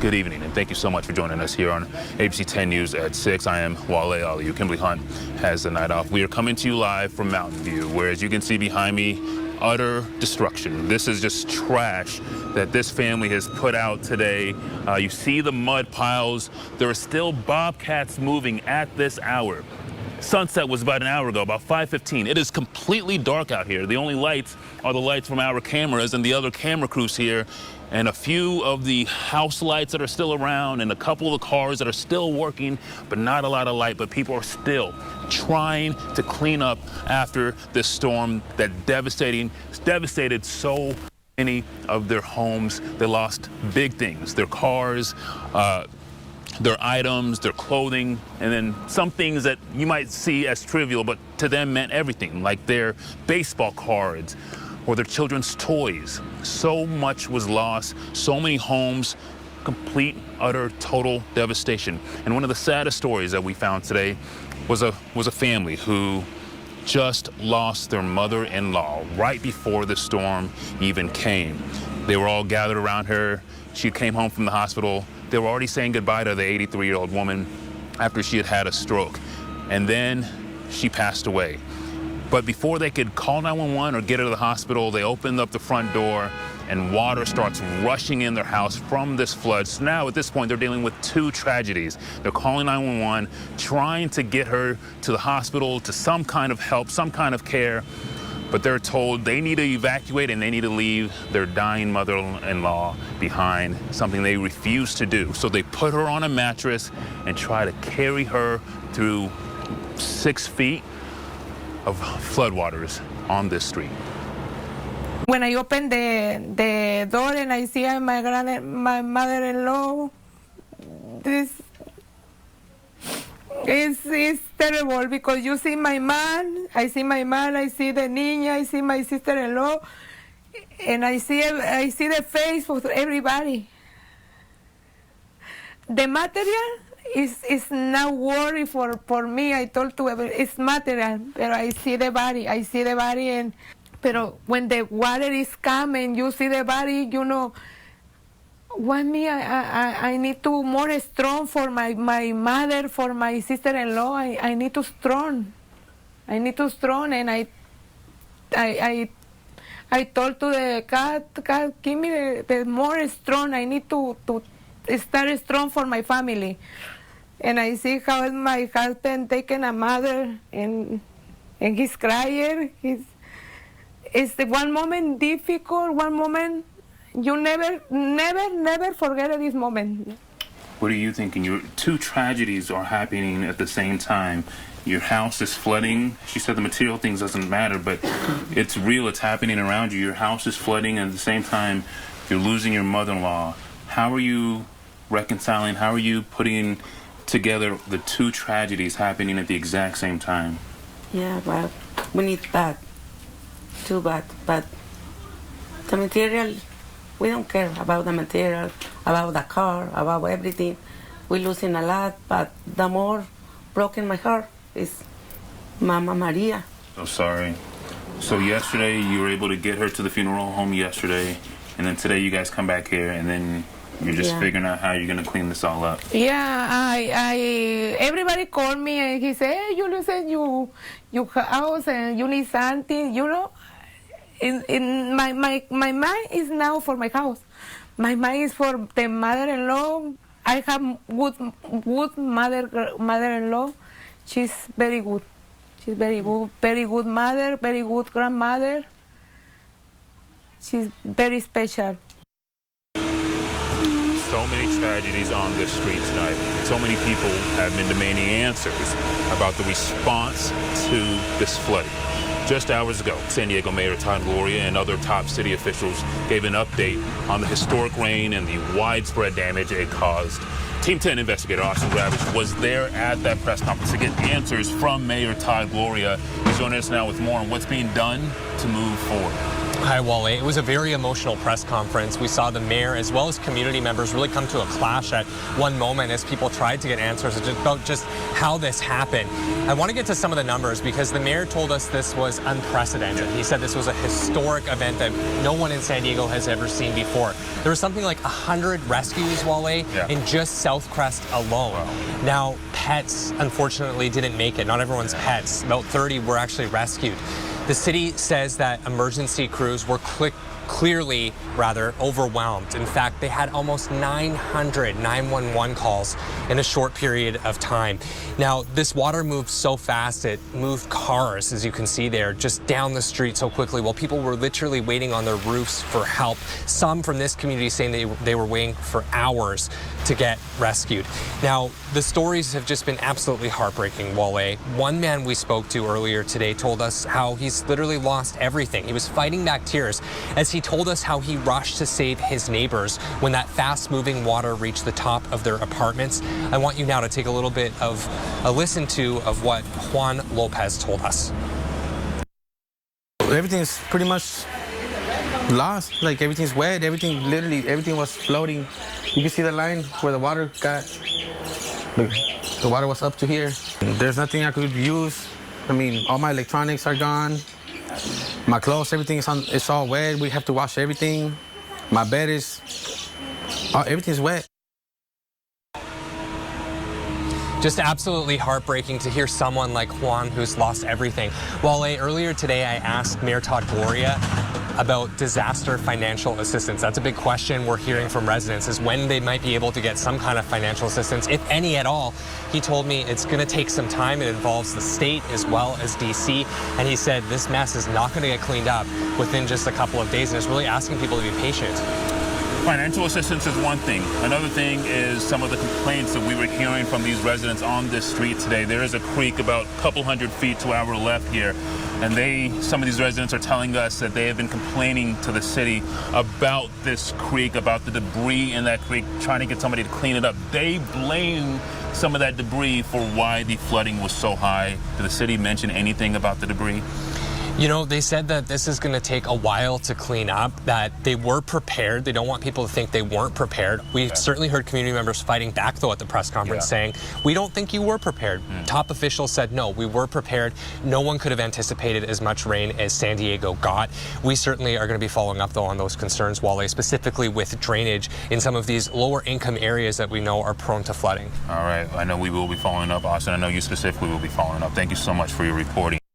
Good evening, and thank you so much for joining us here on ABC 10 News at 6. I am Wale Aliyu. Kimberly Hunt has the night off. We are coming to you live from Mountain View, where, as you can see behind me, utter destruction. This is just trash that this family has put out today. You see the mud piles. There are still bobcats moving at this hour. Sunset was about an hour ago, about 5:15. It is completely dark out here. The only lights are the lights from our cameras and the other camera crews here, and a few of the house lights that are still around, and a couple of the cars that are still working, but not a lot of light. But people are still trying to clean up after this storm that devastated so many of their homes. They lost big things, their cars, their items, their clothing, and then some things that you might see as trivial, but to them meant everything, like their baseball cards or their children's toys. So much was lost, so many homes, complete, utter, total devastation. And one of the saddest stories that we found today was a family who just lost their mother-in-law right before the storm even came. They were all gathered around her. She came home from the hospital. They were already saying goodbye to the 83-year-old woman after she had had a stroke. And then she passed away. But before they could call 911 or get her to the hospital, they opened up the front door and water starts rushing in their house from this flood. So now at this point, they're dealing with two tragedies. They're calling 911, trying to get her to the hospital, to some kind of help, some kind of care. But they're told they need to evacuate and they need to leave their dying mother-in-law behind, something they refuse to do. So they put her on a mattress and try to carry her through 6 feet of floodwaters on this street. When I opened the door and I see my mother-in-law, this it's terrible because you see my man, I see the niña, I see my sister-in-law, and I see the face of everybody. The material is not worry for me. I told to everybody, it's material, but I see the body, and but when the water is coming, you see the body, you know. One me, I need to more strong for my mother, for my sister-in-law. I need to strong. And I told to the cat, give me the more strong. I need to start strong for my family. And I see how my husband taking a mother and he's crying. It's the one moment difficult, one moment. You never forget this moment. What are you thinking? Your two tragedies are happening at the same time. Your house is flooding. She said the material things doesn't matter, but it's real. It's happening around you. Your house is flooding, and at the same time, you're losing your mother-in-law. How are you reconciling? How are you putting together the two tragedies happening at the exact same time? Yeah, well, we need bad. Too bad. But the material, we don't care about the material, about the car, about everything. We're losing a lot, but the more broken my heart is Mama Maria. So sorry. So yesterday you were able to get her to the funeral home yesterday, and then today you guys come back here, and then you're just figuring out how you're gonna clean this all up. Yeah, everybody called me and he said, hey, you listen your house and you need something, you know. In my mind is now for my house. My mind is for the mother-in-law. I have good mother-in-law. She's very good. She's very good mother, very good grandmother. She's very special. So many tragedies on this street tonight. So many people have been demanding answers about the response to this flooding. Just hours ago, San Diego Mayor Todd Gloria and other top city officials gave an update on the historic rain and the widespread damage it caused. Team 10 investigator Austin Ravitch was there at that press conference to get answers from Mayor Todd Gloria. He's joining us now with more on what's being done to move forward. Hi, Wale. It was a very emotional press conference. We saw the mayor as well as community members really come to a clash at one moment as people tried to get answers about just how this happened. I want to get to some of the numbers because the mayor told us this was unprecedented. He said this was a historic event that no one in San Diego has ever seen before. There was something like 100 rescues, Wale, in just South Crest alone. Wow. Now, pets, unfortunately, didn't make it. Not everyone's pets. About 30 were actually rescued. The city says that emergency crews were clearly overwhelmed. In fact, they had almost 900 911 calls in a short period of time. Now, this water moved so fast, it moved cars, as you can see there, just down the street so quickly, while people were literally waiting on their roofs for help. Some from this community saying they were waiting for hours to get rescued. Now, the stories have just been absolutely heartbreaking, Wale. One man we spoke to earlier today told us how he's literally lost everything. He was fighting back tears as he told us how he rushed to save his neighbors when that fast-moving water reached the top of their apartments. I want you now to take a little bit of a listen to of what Juan Lopez told us. Everything's pretty much lost. Like, everything's wet. Everything was floating. You can see the line where the water got. The water was up to here. There's nothing I could use. I mean, all my electronics are gone. My clothes, everything it's all wet. We have to wash everything. My bed everything's wet. Just absolutely heartbreaking to hear someone like Juan who's lost everything. Wale, earlier today I asked Mayor Todd Gloria about disaster financial assistance. That's a big question we're hearing from residents, is when they might be able to get some kind of financial assistance, if any at all. He told me it's going to take some time. It involves the state as well as DC. And he said this mess is not going to get cleaned up within just a couple of days, and it's really asking people to be patient. Financial assistance is one thing. Another thing is some of the complaints that we were hearing from these residents on this street today. There is a creek about a couple hundred feet to our left here, and some of these residents are telling us that they have been complaining to the city about this creek, about the debris in that creek, trying to get somebody to clean it up. They blame some of that debris for why the flooding was so high. Did the city mention anything about the debris? You know, they said that this is going to take a while to clean up, that they were prepared. They don't want people to think they weren't prepared. We've certainly heard community members fighting back, though, at the press conference saying, we don't think you were prepared. Top officials said, no, we were prepared. No one could have anticipated as much rain as San Diego got. We certainly are going to be following up, though, on those concerns, Wale, specifically with drainage in some of these lower income areas that we know are prone to flooding. All right. I know we will be following up. Austin, I know you specifically will be following up. Thank you so much for your reporting.